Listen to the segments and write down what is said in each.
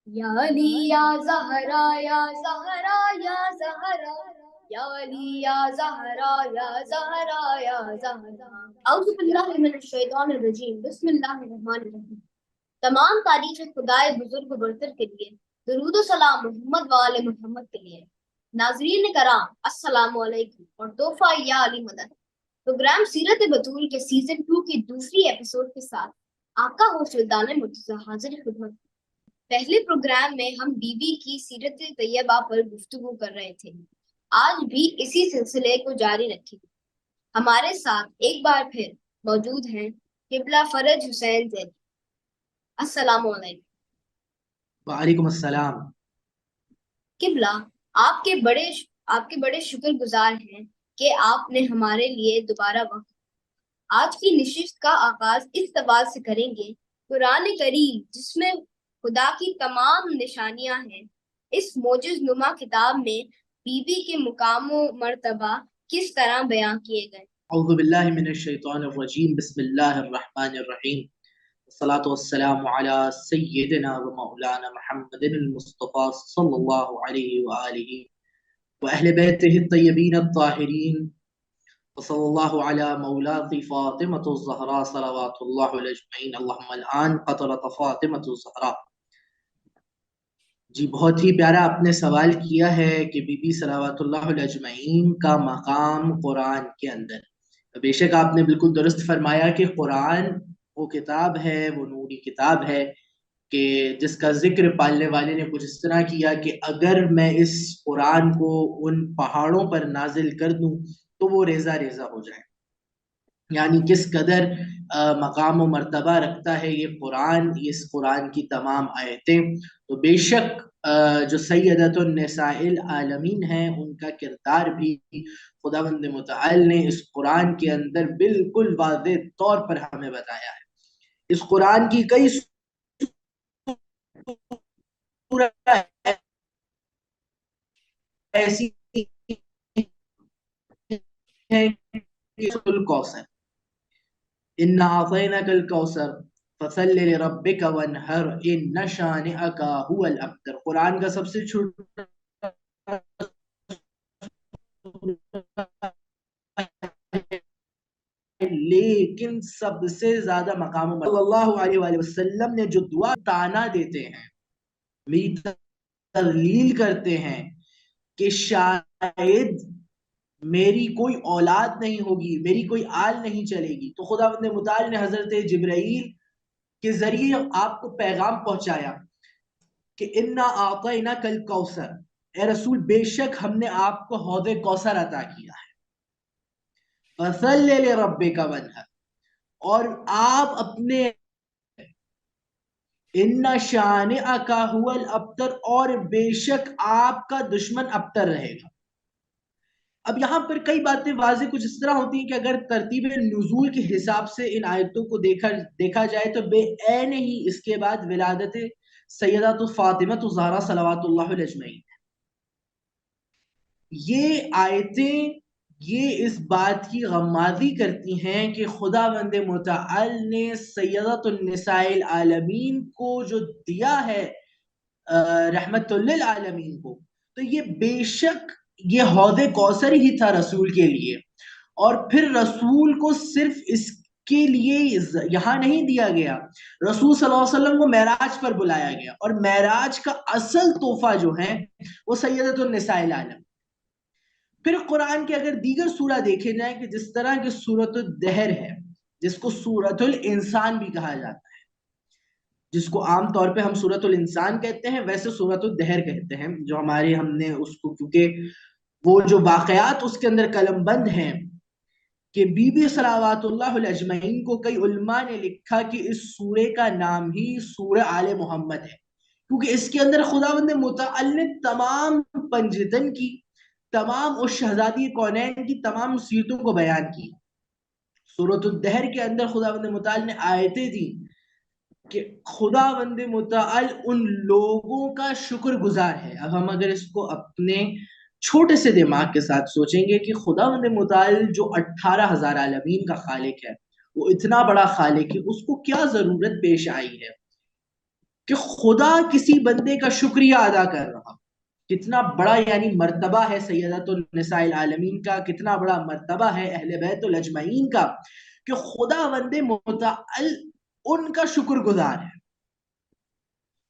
یا علی یا زہرا یا زہرا یا زہرا یا علی یا زہرا یا زہرا یا زہرا۔ اعوذ باللہ من الشیطان الرجیم، بسم اللہ الرحمن الرحیم۔ تمام تعریف خدائے بزرگ و برتر کے لیے، درود و سلام محمد و آل محمد کے لیے۔ ناظرین کرام السلام علیکم اور تحفہ یا علی مدد پروگرام سیرت بطول کے سیزن 2 کی دوسری ایپیسوڈ کے ساتھ آپ کا ہوسٹ سلطان مرتضیٰ حاضر خدمت۔ پہلے پروگرام میں ہم بی بی کی سیرت طیبہ پر گفتگو کر رہے تھے، آج بھی اسی سلسلے کو جاری رکھیں گے۔ ہمارے ساتھ ایک بار پھر موجود ہیں قبلہ فرج حسین زیدی۔ السلام علیکم۔ وعلیکم السلام۔ قبلہ آپ کے بڑے شکر گزار ہیں کہ آپ نے ہمارے لیے دوبارہ وقت۔ آج کی نشست کا آغاز اس سوال سے کریں گے، قرآن کریم جس میں خدا کی تمام نشانیاں ہیں، اس معجز نما کتاب میں بی بی کے مقام و مرتبہ کس طرح بیان کیے گئے؟ اعوذ باللہ من الشیطان الرجیم، بسم اللہ الرحمن الرحیم، والصلاة والسلام علی سیدنا و مولانا محمد المصطفیٰ صلی اللہ علیہ وآلہ واہل بیتہ الطیبین الطاہرین، وصلی اللہ علی مولاتی فاطمۃ الزہراء صلوات اللہ علیہ اجمعین، اللہم الآن قطرۃ فاطمۃ الزہراء۔ جی بہت ہی پیارا آپ نے سوال کیا ہے کہ بی بی صلوات اللہ علیہ اجمعین کا مقام قرآن کے اندر۔ بے شک آپ نے بالکل درست فرمایا کہ قرآن وہ کتاب ہے، وہ نوری کتاب ہے کہ جس کا ذکر پالنے والے نے کچھ اس طرح کیا کہ اگر میں اس قرآن کو ان پہاڑوں پر نازل کر دوں تو وہ ریزہ ریزہ ہو جائے، یعنی کس قدر مقام و مرتبہ رکھتا ہے یہ قرآن، اس قرآن کی تمام آیتیں۔ تو بے شک جو سیدۃ النساء العالمین ہیں ان کا کردار بھی خداوند متعال نے اس قرآن کے اندر بالکل واضح طور پر ہمیں بتایا ہے۔ اس قرآن کی کئی سورہ ایسی ہیں کہ الکوثر، اِنَّا أَعْطَيْنَاكَ الْكَوْثَرَ فَصَلِّ لِرَبِّكَ وَانْحَرْ إِنَّ شَانِئَكَ هُوَ الْأَبْتَرُ۔ قرآن کا سب سے چھوٹا لیکن سب سے زیادہ مقام صلی اللہ علیہ وآلہ وسلم نے جو دعا تانا دیتے ہیں، میری تذلیل کرتے ہیں کہ شاید میری کوئی اولاد نہیں ہوگی، میری کوئی آل نہیں چلے گی، تو خداوند متعال نے حضرت جبرائیل کے ذریعے آپ کو پیغام پہنچایا کہ اِنَّا أَعْطَيْنَاكَ الْكَوْثَرَ، اے رسول بے شک ہم نے آپ کو حوض کوثر عطا کیا ہے، فَصَلِّ لِرَبِّكَ وَانْحَرْ، اور آپ اپنے اِنَّ شَانِئَكَ هُوَ الْأَبْتَرُ، اور بے شک آپ کا دشمن ابتر رہے گا۔ اب یہاں پر کئی باتیں واضح کچھ اس طرح ہوتی ہیں کہ اگر ترتیب نزول کے حساب سے ان آیتوں کو دیکھا جائے تو بے عین ہی اس کے بعد ولادت سیدۃ فاطمہ الزہرا صلوات اللہ علیہ اجمعین۔ یہ آیتیں یہ اس بات کی غمازی کرتی ہیں کہ خداوند متعال نے سیدۃ النساء العالمین کو جو دیا ہے رحمت للعالمین کو، تو یہ بے شک یہ حوض کوثر ہی تھا رسول کے لیے، اور پھر رسول کو صرف اس کے لیے یہاں نہیں دیا گیا، رسول صلی اللہ علیہ وسلم کو معراج پر بلایا گیا، اور معراج کا اصل تحفہ جو ہے وہ سیدۃ النساء العالم۔ پھر قرآن کے اگر دیگر سورہ دیکھے جائیں کہ جس طرح کہ سورۃ الدہر ہے، جس کو سورۃ الانسان بھی کہا جاتا ہے، جس کو عام طور پہ ہم سورۃ الانسان کہتے ہیں، ویسے سورۃ الدہر کہتے ہیں، جو ہم نے اس کو کیونکہ وہ جو واقعات اس کے اندر قلم بند ہیں کہ بی بی صلوات اللہ علیہ اجمعین کو کئی علماء نے لکھا کہ اس سورے کا نام ہی سورہ آل محمد ہے، کیونکہ اس کے اندر خداوند متعال نے تمام پنجتن کی، تمام اس شہزادی کونین کی تمام سیرتوں کو بیان کی۔ سورۃ الدہر کے اندر خداوند متعال نے آیتیں دی کہ خداوند متعال ان لوگوں کا شکر گزار ہے۔ اب ہم اگر اس کو اپنے چھوٹے سے دماغ کے ساتھ سوچیں گے کہ خداوند متعال جو 18,000 عالمین کا خالق ہے، وہ اتنا بڑا خالق ہے، اس کو کیا ضرورت پیش آئی ہے کہ خدا کسی بندے کا شکریہ ادا کر رہا. کتنا بڑا یعنی مرتبہ ہے سیدۃ النساء العالمین کا, کتنا بڑا مرتبہ ہے اہل بیت الاجمعین کا کہ خدا بند متعال ان کا شکر گزار ہے.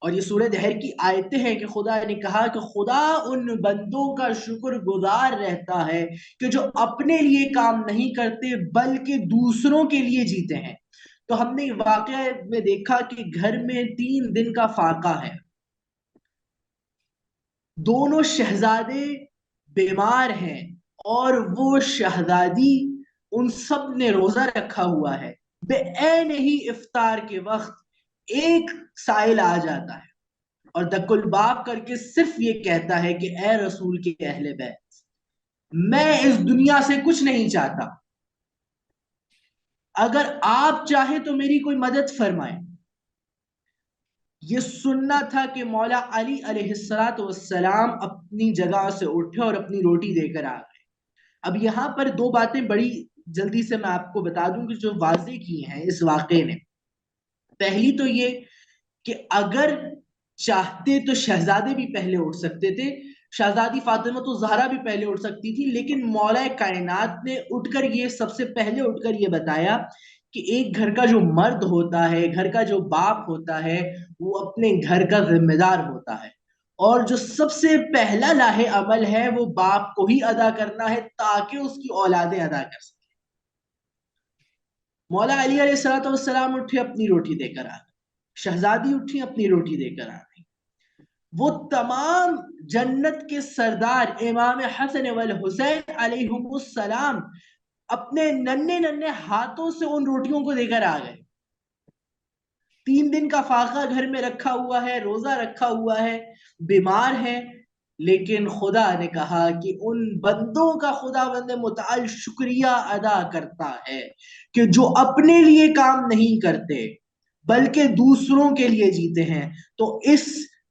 اور یہ سورہ دہر کی آیتیں ہیں کہ خدا نے کہا کہ خدا ان بندوں کا شکر گزار رہتا ہے کہ جو اپنے لیے کام نہیں کرتے بلکہ دوسروں کے لیے جیتے ہیں. تو ہم نے واقعہ میں دیکھا کہ گھر میں 3 دن کا فاقہ ہے, دونوں شہزادے بیمار ہیں اور وہ شہزادی ان سب نے روزہ رکھا ہوا ہے. بے عین ہی افطار کے وقت ایک سائل آ جاتا ہے اور دک الباب کر کے صرف یہ کہتا ہے کہ اے رسول کے اہل بیت, میں اس دنیا سے کچھ نہیں چاہتا, اگر آپ چاہیں تو میری کوئی مدد فرمائیں. یہ سننا تھا کہ مولا علی علیہ السلام اپنی جگہ سے اٹھے اور اپنی روٹی دے کر آ گئے. اب یہاں پر 2 باتیں بڑی جلدی سے میں آپ کو بتا دوں کہ جو واضح کی ہیں اس واقعے نے. پہلی تو یہ کہ اگر چاہتے تو شہزادے بھی پہلے اٹھ سکتے تھے, شہزادی فاطمہ تو زہرا بھی پہلے اٹھ سکتی تھی, لیکن مولا کائنات نے اٹھ کر یہ سب سے پہلے اٹھ کر یہ بتایا کہ ایک گھر کا جو مرد ہوتا ہے, گھر کا جو باپ ہوتا ہے, وہ اپنے گھر کا ذمہ دار ہوتا ہے, اور جو سب سے پہلا لاہ عمل ہے وہ باپ کو ہی ادا کرنا ہے تاکہ اس کی اولادیں ادا کر سکیں. مولا علی علیہ السلام اٹھے, اپنی روٹی دے کر آ گئے, شہزادی اٹھی, اپنی روٹی دے کر آ گئی. وہ تمام جنت کے سردار امام حسن والحسین علیہم السلام اپنے ننھے ننھے ہاتھوں سے ان روٹیوں کو دے کر آ گئے. 3 دن کا فاقہ گھر میں رکھا ہوا ہے, روزہ رکھا ہوا ہے, بیمار ہے, لیکن خدا نے کہا کہ ان بندوں کا خدا بند متعال شکریہ ادا کرتا ہے کہ جو اپنے لیے کام نہیں کرتے بلکہ دوسروں کے لیے جیتے ہیں. تو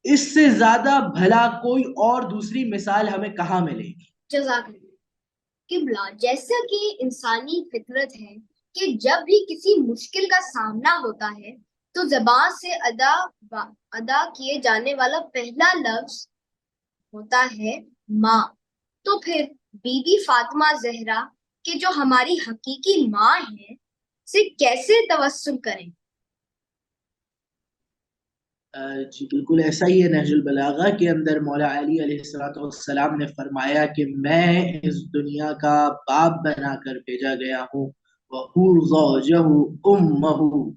اس سے زیادہ بھلا کوئی اور دوسری مثال ہمیں کہاں ملے گی. جزاک اللہ. قبلہ, جیسا کہ انسانی فطرت ہے کہ جب بھی کسی مشکل کا سامنا ہوتا ہے تو زبان سے ادا کیے جانے والا پہلا لفظ ہوتا ہے ماں. تو پھر بی بی فاطمہ زہرا کہ جو ہماری حقیقی ماں ہے سے کیسے توسل کریں؟ جی بالکل ایسا ہی ہے. نہج البلاغہ کے اندر مولا علی علیہ السلام نے فرمایا کہ میں اس دنیا کا باپ بنا کر بھیجا گیا ہوں, وَهُوَ زَوْجَهُ أُمَّهُ,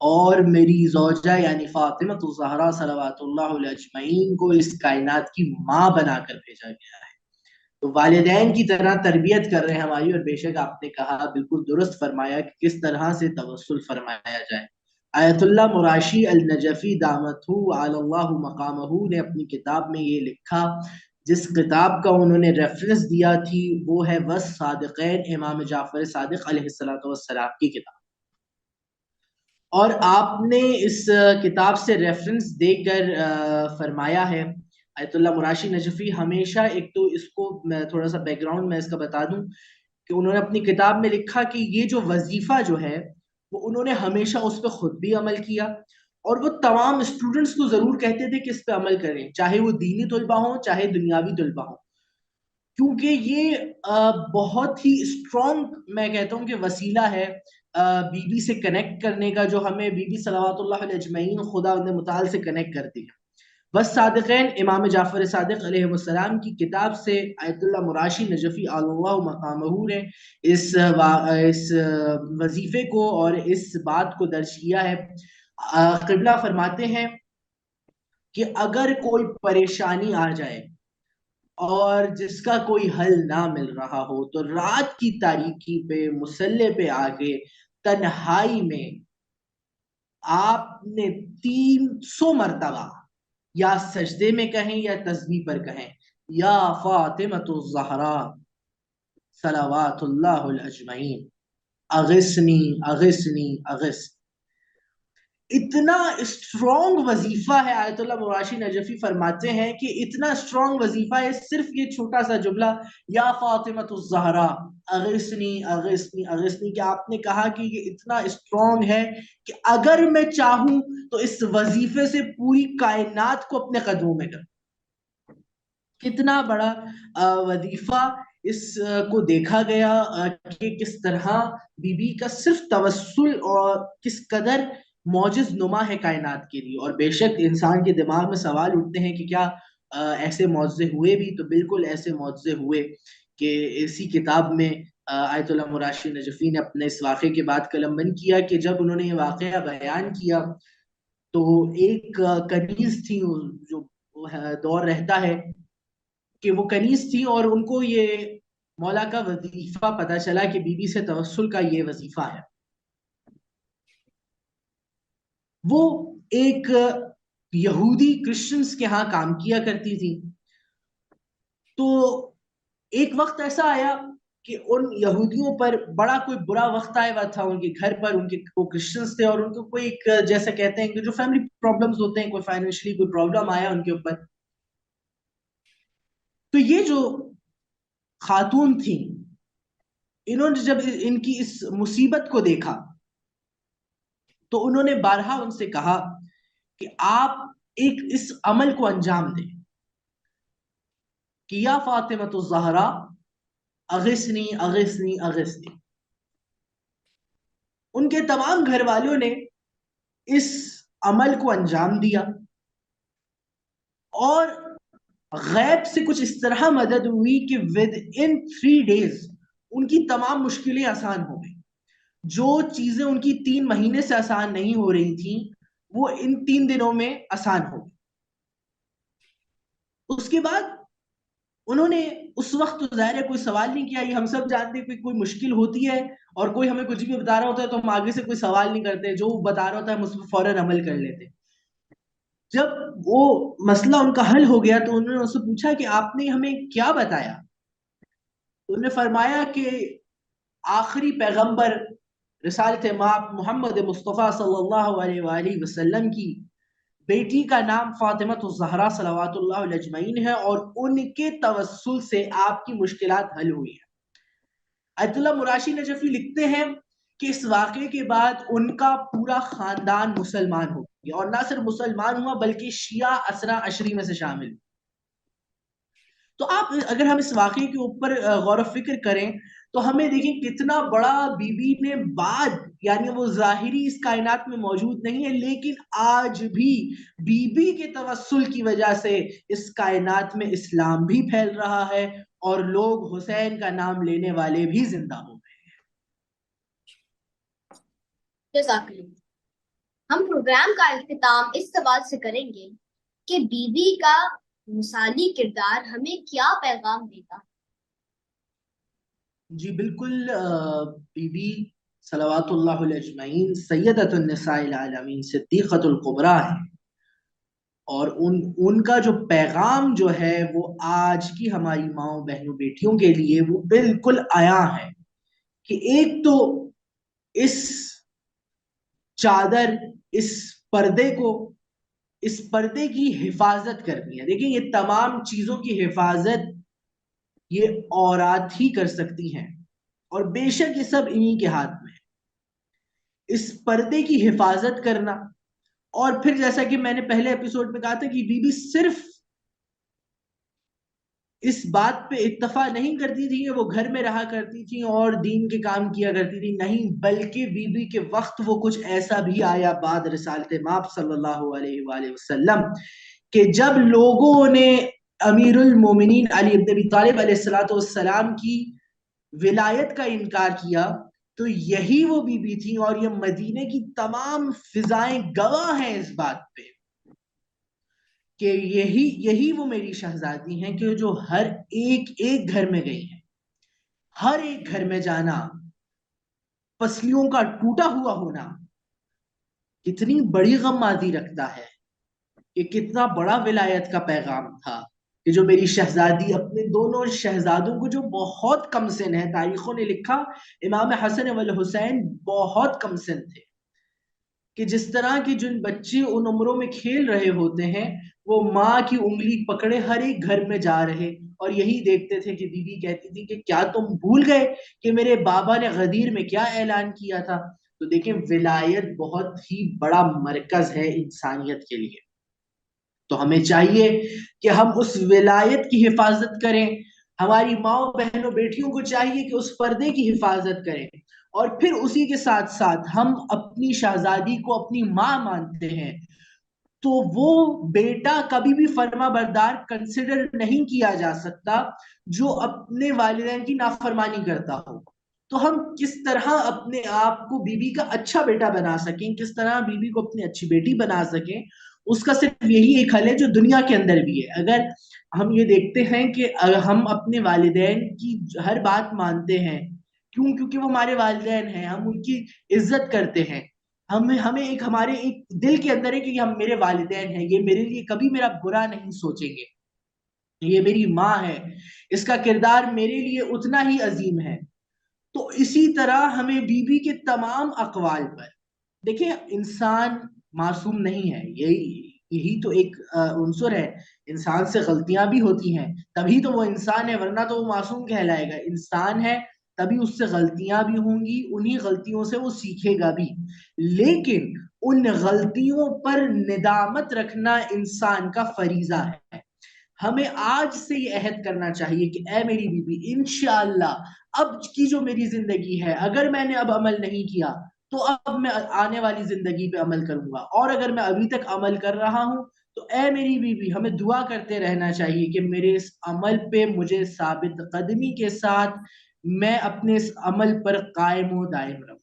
اور میری زوجہ یعنی فاطمہ الزہرا صلوات اللہ علیہ اجمعین کو اس کائنات کی ماں بنا کر بھیجا گیا ہے. تو والدین کی طرح تربیت کر رہے ہیں ہماری, اور بے شک آپ نے کہا بالکل درست فرمایا کہ کس طرح سے توسل فرمایا جائے. آیت اللہ مراشی النجفی دامتہ علی اللہ مقامہ نے اپنی کتاب میں یہ لکھا, جس کتاب کا انہوں نے ریفرنس دیا تھی وہ ہے والصادقین, امام جعفر صادق علیہ السلام کی کتاب. اور آپ نے اس کتاب سے ریفرنس دے کر فرمایا ہے, آیت اللہ مراشی نجفی ہمیشہ, ایک تو اس کو میں تھوڑا سا بیک گراؤنڈ میں اس کا بتا دوں کہ انہوں نے اپنی کتاب میں لکھا کہ یہ جو وظیفہ جو ہے وہ انہوں نے ہمیشہ اس پہ خود بھی عمل کیا, اور وہ تمام اسٹوڈنٹس کو ضرور کہتے تھے کہ اس پہ عمل کریں, چاہے وہ دینی طلبہ ہوں چاہے دنیاوی طلبہ ہوں, کیونکہ یہ بہت ہی اسٹرانگ میں کہتا ہوں کہ وسیلہ ہے بی بی سے کنیکٹ کرنے کا, جو ہمیں بی بی صلوات اللہ علیہ اجمعین خدا متعال سے کنیکٹ کرتی ہے. بس صادقین امام جعفر صادق علیہ السلام کی کتاب سے آیت اللہ مراشی نجفی علی اللہ مقامہ نے اس وظیفے کو اور اس بات کو درج کیا ہے. قبلہ فرماتے ہیں کہ اگر کوئی پریشانی آ جائے اور جس کا کوئی حل نہ مل رہا ہو تو رات کی تاریکی پہ مصلے پہ آگے تنہائی میں آپ نے 300 مرتبہ یا سجدے میں کہیں یا تسبیح پر کہیں, یا فاطمہ الزہرا صلوات اللہ الاجمعین اغثنی اغثنی اغث. اتنا اسٹرانگ وظیفہ ہے. آیت اللہ مراشی نجفی فرماتے ہیں کہ اتنا اسٹرانگ وظیفہ ہے صرف یہ چھوٹا سا جملہ یا فاطمۃ الزہرا اغثنی اغثنی اغثنی، کہ آپ نے کہا کہ یہ اتنا اسٹرانگ ہے کہ اگر میں چاہوں تو اس وظیفے سے پوری کائنات کو اپنے قدموں میں کر. کتنا بڑا وظیفہ اس کو دیکھا گیا کہ کس طرح بی بی کا صرف توسل اور کس قدر معجز نما ہے کائنات کے لیے. اور بے شک انسان کے دماغ میں سوال اٹھتے ہیں کہ کیا ایسے معجزے ہوئے بھی؟ تو بالکل ایسے معجزے ہوئے کہ اسی کتاب میں آیت اللہ مراشی نجفی نے اپنے اس واقعے کے بعد قلم بند کیا کہ جب انہوں نے یہ واقعہ بیان کیا تو ایک کنیز تھی جو دور رہتا ہے کہ وہ کنیز تھی اور ان کو یہ مولا کا وظیفہ پتا چلا کہ بی بی سے توسل کا یہ وظیفہ ہے. وہ ایک یہودی کرسچنز کے ہاں کام کیا کرتی تھی. تو ایک وقت ایسا آیا کہ ان یہودیوں پر بڑا کوئی برا وقت آیا ہوا تھا ان کے گھر پر. ان کے وہ کرسچنز تھے اور ان کو کوئی ایک جیسا کہتے ہیں کہ جو فیملی پرابلمز ہوتے ہیں، کوئی فائنینشلی کوئی پرابلم آیا ان کے اوپر. تو یہ جو خاتون تھی، انہوں نے جب ان کی اس مصیبت کو دیکھا تو انہوں نے بارہا ان سے کہا کہ آپ ایک اس عمل کو انجام دیں کہ یا فاطمۃ الزہرا اغثنی اغثنی اغثنی. ان کے تمام گھر والوں نے اس عمل کو انجام دیا اور غیب سے کچھ اس طرح مدد ہوئی کہ ود ان 3 days ان کی تمام مشکلیں آسان ہو گئی. جو چیزیں ان کی 3 مہینے سے آسان نہیں ہو رہی تھیں وہ ان 3 دنوں میں آسان ہو گئی. اس کے بعد انہوں نے اس وقت تو ظاہر ہے کوئی سوال نہیں کیا. یہ ہم سب جانتے ہیں کہ کوئی مشکل ہوتی ہے اور کوئی ہمیں کچھ بھی بتا رہا ہوتا ہے تو ہم آگے سے کوئی سوال نہیں کرتے، جو بتا رہا ہوتا ہے ہم اس پر فوراً عمل کر لیتے. جب وہ مسئلہ ان کا حل ہو گیا تو انہوں نے اس سے پوچھا کہ آپ نے ہمیں کیا بتایا؟ انہوں نے فرمایا کہ آخری پیغمبر رسالت مآب محمد مصطفیٰ صلی اللہ علیہ وآلہ وسلم کی بیٹی کا نام فاطمۃ الزہرا صلوات اللہ علیہ اجمعین ہے اور ان کے توسل سے آپ کی مشکلات حل ہوئی ہیں. آیت اللہ مراشی نجفی لکھتے ہیں کہ اس واقعے کے بعد ان کا پورا خاندان مسلمان ہو گیا اور نہ صرف مسلمان ہوا بلکہ شیعہ اسرا عشری میں سے شامل. تو آپ اگر ہم اس واقعے کے اوپر غور و فکر کریں تو ہمیں دیکھیں کتنا بڑا بی بی نے بعد، یعنی وہ ظاہری اس کائنات میں موجود نہیں ہے لیکن آج بھی بی بی کے توسل کی وجہ سے اس کائنات میں اسلام بھی پھیل رہا ہے اور لوگ حسین کا نام لینے والے بھی زندہ ہو گئے. جزاک اللہ. ہم پروگرام کا اختتام اس سوال سے کریں گے کہ بی بی کا مثالی کردار ہمیں کیا پیغام دیتا؟ جی بالکل، بی بی صلوات اللہ علیہ اجمعین سیدۃ النساء العالمین صدیقۃ الکبریٰ ہے اور ان کا جو پیغام جو ہے وہ آج کی ہماری ماؤں بہنوں بیٹیوں کے لیے وہ بالکل عیاں ہے کہ ایک تو اس چادر، اس پردے کو، اس پردے کی حفاظت کرنی ہے. دیکھیں یہ تمام چیزوں کی حفاظت یہ عورات ہی کر سکتی ہیں اور بے شک یہ سب انہی کے ہاتھ میں ہے. اس پردے کی حفاظت کرنا اور پھر جیسا کہ میں نے پہلے ایپیسوڈ میں کہا تھا کہ بی بی صرف اس بات پہ اکتفا نہیں کرتی تھی کہ وہ گھر میں رہا کرتی تھی اور دین کے کام کیا کرتی تھی، نہیں، بلکہ بی بی کے وقت وہ کچھ ایسا بھی آیا بعد رسالت مآب صلی اللہ علیہ وآلہ وسلم کہ جب لوگوں نے امیر المومنین علی بن ابی طالب علیہ السلام کی ولایت کا انکار کیا تو یہی وہ بی بی تھی اور یہ مدینے کی تمام فضائیں گواہ ہیں اس بات پہ کہ یہی وہ میری شہزادی ہیں کہ جو ہر ایک گھر میں گئی ہیں. ہر ایک گھر میں جانا، پسلیوں کا ٹوٹا ہوا ہونا کتنی بڑی غمازی رکھتا ہے کہ کتنا بڑا ولایت کا پیغام تھا کہ جو میری شہزادی اپنے دونوں شہزادوں کو جو بہت کم سن ہے، تاریخوں نے لکھا امام حسن والحسین بہت کم سن تھے، کہ جس طرح کے جن بچے ان عمروں میں کھیل رہے ہوتے ہیں وہ ماں کی انگلی پکڑے ہر ایک گھر میں جا رہے اور یہی دیکھتے تھے کہ بی بی کہتی تھی کہ کیا تم بھول گئے کہ میرے بابا نے غدیر میں کیا اعلان کیا تھا. تو دیکھیں ولایت بہت ہی بڑا مرکز ہے انسانیت کے لیے. تو ہمیں چاہیے کہ ہم اس ولایت کی حفاظت کریں. ہماری ماؤں بہنوں بیٹیوں کو چاہیے کہ اس پردے کی حفاظت کریں. اور پھر اسی کے ساتھ ساتھ ہم اپنی شہزادی کو اپنی ماں مانتے ہیں تو وہ بیٹا کبھی بھی فرما بردار کنسیڈر نہیں کیا جا سکتا جو اپنے والدین کی نافرمانی کرتا ہو. تو ہم کس طرح اپنے آپ کو بیوی کا اچھا بیٹا بنا سکیں, کس طرح بیوی کو اپنی اچھی بیٹی بنا سکیں, اس کا صرف یہی ایک حل ہے جو دنیا کے اندر بھی ہے. اگر ہم یہ دیکھتے ہیں کہ ہم اپنے والدین کی ہر بات مانتے ہیں, کیوں؟ کیونکہ وہ ہمارے والدین ہیں, ہم ان کی عزت کرتے ہیں, ہمیں ایک ہمارے ایک دل کے اندر ہے کہ ہم میرے والدین ہیں, یہ میرے لیے کبھی میرا برا نہیں سوچیں گے, یہ میری ماں ہے, اس کا کردار میرے لیے اتنا ہی عظیم ہے. تو اسی طرح ہمیں بیوی کے تمام اقوال پر دیکھیں, انسان معصوم نہیں ہے, یہی تو ایک عنصر ہے. انسان سے غلطیاں بھی ہوتی ہیں, تبھی تو وہ انسان ہے, ورنہ تو وہ معصوم کہلائے گا. انسان ہے تبھی اس سے غلطیاں بھی ہوں گی, انہی غلطیوں سے وہ سیکھے گا بھی. لیکن ان غلطیوں پر ندامت رکھنا انسان کا فریضہ ہے. ہمیں آج سے یہ عہد کرنا چاہیے کہ اے میری بیوی, انشاءاللہ اب کی جو میری زندگی ہے, اگر میں نے اب عمل نہیں کیا تو اب میں آنے والی زندگی پہ عمل کروں گا, اور اگر میں ابھی تک عمل کر رہا ہوں تو اے میری بیوی, ہمیں دعا کرتے رہنا چاہیے کہ میرے اس عمل پہ مجھے ثابت قدمی کے ساتھ میں اپنے اس عمل پر قائم و دائم رہوں.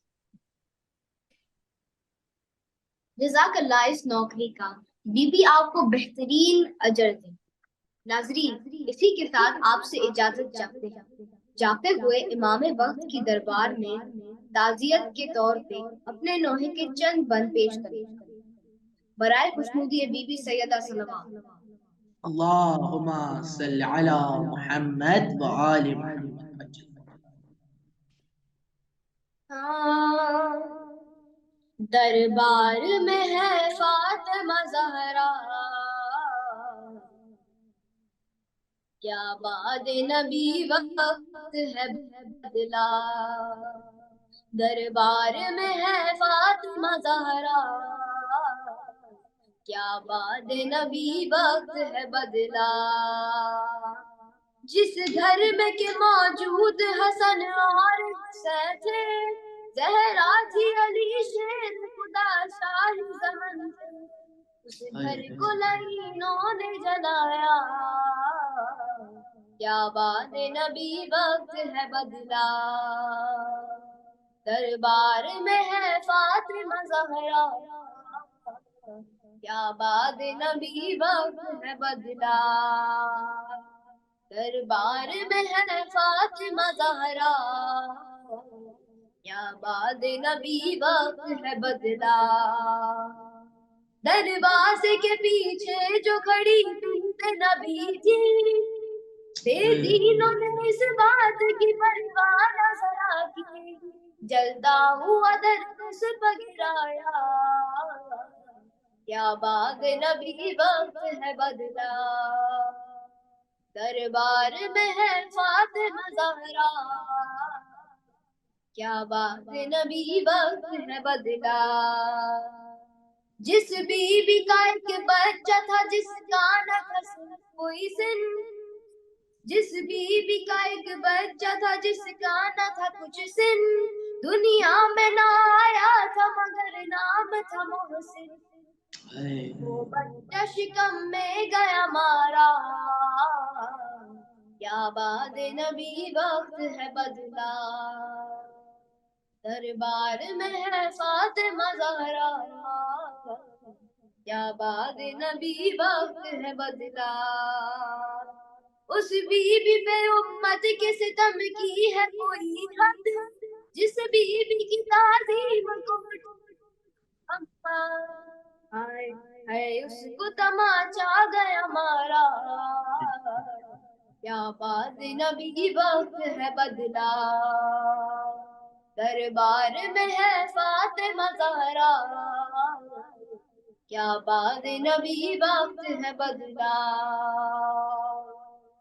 جزاک اللہ اس نوکری کا, بی بی آپ کو بہترین اجر دے. ناظرین, اسی کے ساتھ آپ سے اجازت چاہتے ہیں. جاتے ہوئے امام وقت کی دربار میں تعزیت کے طور پہ اپنے نوحے کے چند بند پیش کریں. برائے خوشنودی بی بی سیدہ سلمہ. اللہم صل علی محمد و آل محمد. دربار میں ہے فاطمہ زہرا, کیا بعد نبی وقت ہے بدلا. دربار میں ہے فاطمہ زہرا, کیا بعد نبی وقت ہے بدلا. جس گھر میں کہ موجود حسن اور حسین تھے, زہرا تھی علی شیر خدا شاہ زمن تھے, اس گھر کو لعینوں نے جلایا, کیا بعد نبی وقت ہے بدلا. دربار میں ہے فاطمہ زہرا, کیا بعد نبی وقت ہے بدلا. دربار میں ہے فاطمہ زہرا, کیا بعد نبی وقت ہے بدلا. دروازے کے پیچھے جو کھڑی بنت نبی تھی, بے دینوں نے اس بات کی پرواہ نہ ذرا کی, جلتا ہوا در اس پر گرایا, کیا بعد نبی وقت ہے بدلا. دربار میں ہے فاطمہ زہرا, کیا بعد نبی وقت ہے بدلا. جس بی بی کا ایک بچہ تھا جس کا نہ تھا کوئی سن, جس بی بی کا ایک بچہ تھا جس کا نہ تھا کچھ سن, دنیا میں نہ آیا تھا مگر نام تھا محسن. وہ بچہ شکم میں گیا مارا, کیا بعد نبی وقت ہے بدلا. دربار میں ہے فاطمہ زہرا, کیا بعد نبی وقت ہے بدلا. اس بی بی پہ امت کے ستم کی ہے کوئی حد, جس بی بی کی تعظیم کو ہے اس کو تماچا گیا مارا, کیا بعد نبی وقت ہے بدلا. دربار میں ہے فاطمہ زہرا، کیا باد نبی وقت ہے بدلا.